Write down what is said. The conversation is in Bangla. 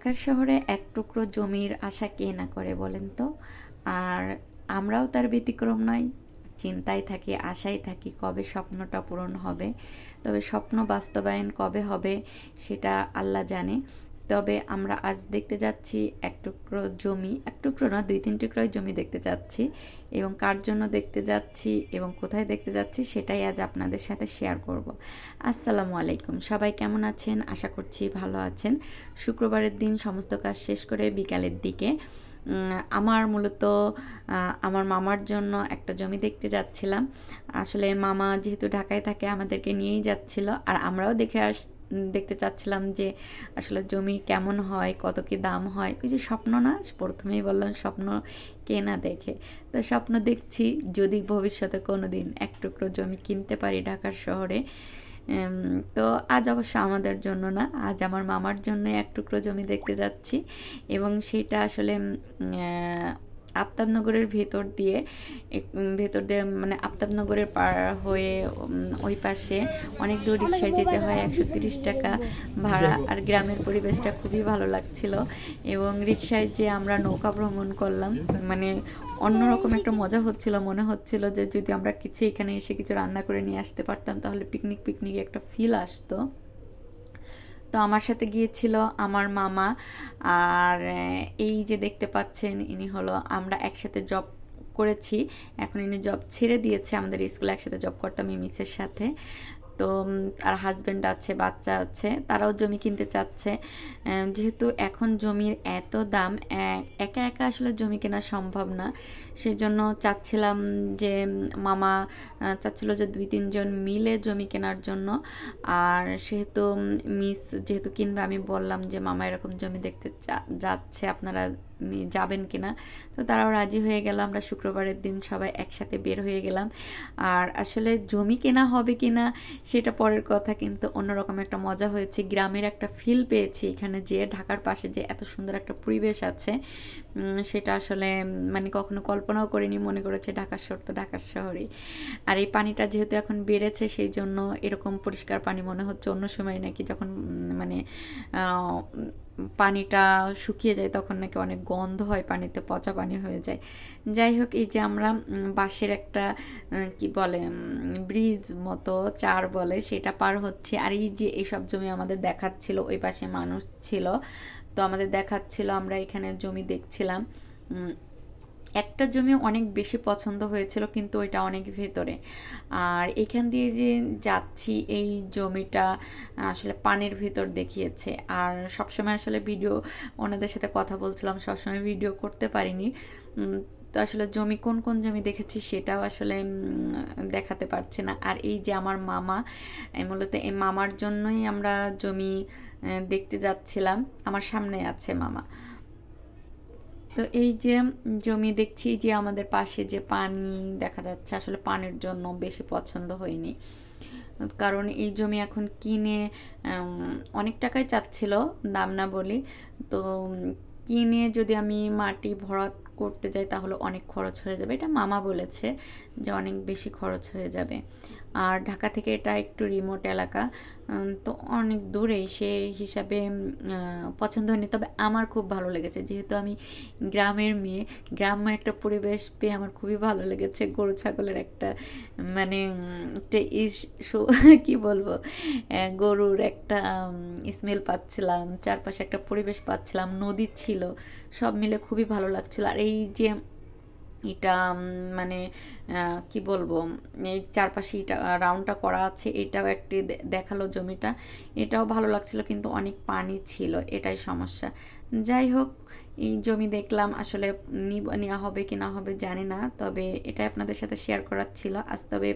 ঢাকার শহরে এক টুকরো জমির আশা কে না করে বলেন তো? আর আমরাও তার ব্যতিক্রম নই। চিন্তায় থাকি, আশায় থাকি কবে স্বপ্নটা পূরণ হবে। তবে স্বপ্ন বাস্তবায়ন কবে হবে সেটা আল্লাহ জানে। তবে আমরা আজ দেখতে যাচ্ছি এক টুকরো জমি, এক টুকরো না ২-৩ টুকরোই জমি দেখতে যাচ্ছি এবং কার জন্য দেখতে যাচ্ছি এবং কোথায় দেখতে যাচ্ছি সেটাই আজ আপনাদের সাথে শেয়ার করব। আসসালামু আলাইকুম, সবাই কেমন আছেন? আশা করছি ভালো আছেন। শুক্রবারের দিন সমস্ত কাজ শেষ করে বিকালের দিকে আমার মূলত আমার মামার জন্য একটা জমি দেখতে যাচ্ছিলাম। আসলে মামা যেহেতু ঢাকায় থাকে আমাদেরকে নিয়েই যাচ্ছিল, আর আমরাও দেখতে চাচ্ছিলাম যে আসলে জমি কেমন হয়, কত কি দাম হয়। ওই যে স্বপ্ন না, প্রথমেই বললাম স্বপ্ন কে না দেখে। তো স্বপ্ন দেখছি যদি ভবিষ্যতে কোনো দিন এক টুকরো জমি কিনতে পারি ঢাকার শহরে। তো আজ অবশ্য আমাদের জন্য না, আজ আমার মামার জন্য এক টুকরো জমি দেখতে যাচ্ছি এবং সেটা আসলে আফতাবনগরের ভেতর দিয়ে মানে আফতাবনগরের পার হয়ে ওই পাশে অনেক দূর রিক্সায় যেতে হয়, ১৩০ টাকা ভাড়া। আর গ্রামের পরিবেশটা খুবই ভালো লাগছিল এবং রিক্সায় যে আমরা নৌকা ভ্রমণ করলাম, মানে অন্যরকম একটা মজা হচ্ছিল। মনে হচ্ছিল যে যদি আমরা কিছু এখানে এসে কিছু রান্না করে নিয়ে আসতে পারতাম তাহলে পিকনিক একটা ফিল আসতো। তো আমার সাথে গিয়েছিল আমার মামা। আর এই যে দেখতে পাচ্ছেন ইনি হলো, আমরা একসাথে জব করেছি, এখন ইনি জব ছেড়ে দিয়েছে। আমাদের স্কুলে একসাথে জব করতাম মিসের সাথে। তো আর হাজব্যান্ড আছে, বাচ্চা আছে, তারাও জমি কিনতে চাচ্ছে। যেহেতু এখন জমির এত দাম, একা একা আসলে জমি কেনা সম্ভব না। সেজন্য চাচ্ছিলাম যে মামা চাচ্ছিল যে ২-৩ জন মিলে জমি কেনার জন্য। আর সেহেতু মিস যেহেতু কিনবে, আমি বললাম যে মামা এরকম জমি দেখতে যাচ্ছে, আপনারা যাবেন কিনা। তো তারাও রাজি হয়ে গেল। আমরা শুক্রবারের দিন সবাই একসাথে বের হয়ে গেলাম। আর আসলে জমি কেনা হবে কিনা সেটা পরের কথা, কিন্তু অন্যরকম একটা মজা হয়েছে। গ্রামের একটা ফিল পেয়েছি এখানে, যে ঢাকার পাশে যে এত সুন্দর একটা পরিবেশ আছে সেটা আসলে মানে কখনো কল্পনাও করিনি। মনে করেছে ঢাকার শহর তো ঢাকার শহরেই। আর এই পানিটা যেহেতু এখন বেড়েছে সেই জন্য এরকম পরিষ্কার পানি মনে হচ্ছে। অন্য সময় নাকি যখন মানে পানিটা শুকিয়ে যায় তখন নাকি অনেক গন্ধ হয় পানিতে, পচা পানি হয়ে যায়। যাই হোক, এই যে আমরা বাঁশের একটা কি বলে ব্রিজ মতো চার বলে সেটা পার হচ্ছে। আর এই যে এইসব জমি আমাদের দেখাচ্ছিল, ওই পাশে মানুষ ছিল তো আমাদের দেখাচ্ছিল, আমরা এখানে জমি দেখছিলাম। একটা জমি অনেক বেশি পছন্দ হয়েছিল কিন্তু ওইটা অনেক ভেতরে। আর এখান দিয়ে যে যাচ্ছি এই জমিটা আসলে পানির ভিতর দেখিয়েছে। আর সবসময় আসলে ভিডিও, ওনাদের সাথে কথা বলছিলাম, সবসময় ভিডিও করতে পারিনি। তো আসলে জমি কোন কোন জমি দেখেছি সেটাও আসলে দেখাতে পারছে না। আর এই যে আমার মামা, মূলত এই মামার জন্যই আমরা জমি দেখতে যাচ্ছিলাম। আমার সামনে আছে মামা। তো এই যে জমি দেখছি, যে আমাদের পাশে যে পানি দেখা যাচ্ছে, আসলে পানির জন্য বেশি পছন্দ হয়নি। কারণ এই জমি এখন কিনে অনেক টাকাই চাচ্ছিল, দাম না বলি। তো কিনে যদি আমি মাটি ভরাট করতে যাই তাহলে অনেক খরচ হয়ে যাবে, এটা মামা বলেছে যে অনেক বেশি খরচ হয়ে যাবে। আর ঢাকা থেকে এটা একটু রিমোট এলাকা, তো অনেক দূরেই, সে হিসাবে পছন্দ হয়নি। তবে আমার খুব ভালো লেগেছে, যেহেতু আমি গ্রামের মেয়ে, গ্রাম্য একটা পরিবেশ পেয়ে আমার খুবই ভালো লেগেছে। গরু ছাগলের একটা মানে একটা কী বলবো, গরুর একটা স্মেল পাচ্ছিলাম, চারপাশে একটা পরিবেশ পাচ্ছিলাম, নদী ছিল, সব মিলে খুবই ভালো লাগছিল। আর এই যে এটা মানে কি বলবো, এই চারপাশে এটা রাউন্ডটা করা আছে, এটাও একটি দেখালো জমিটা, এটাও ভালো লাগছিল কিন্তু অনেক পানি ছিল, এটাই সমস্যা। যাই হোক, এই জমি দেখলাম, আসলে নেওয়া হবে কি না হবে জানি না, তবে এটাই আপনাদের সাথে শেয়ার করার ছিল আজ। তবে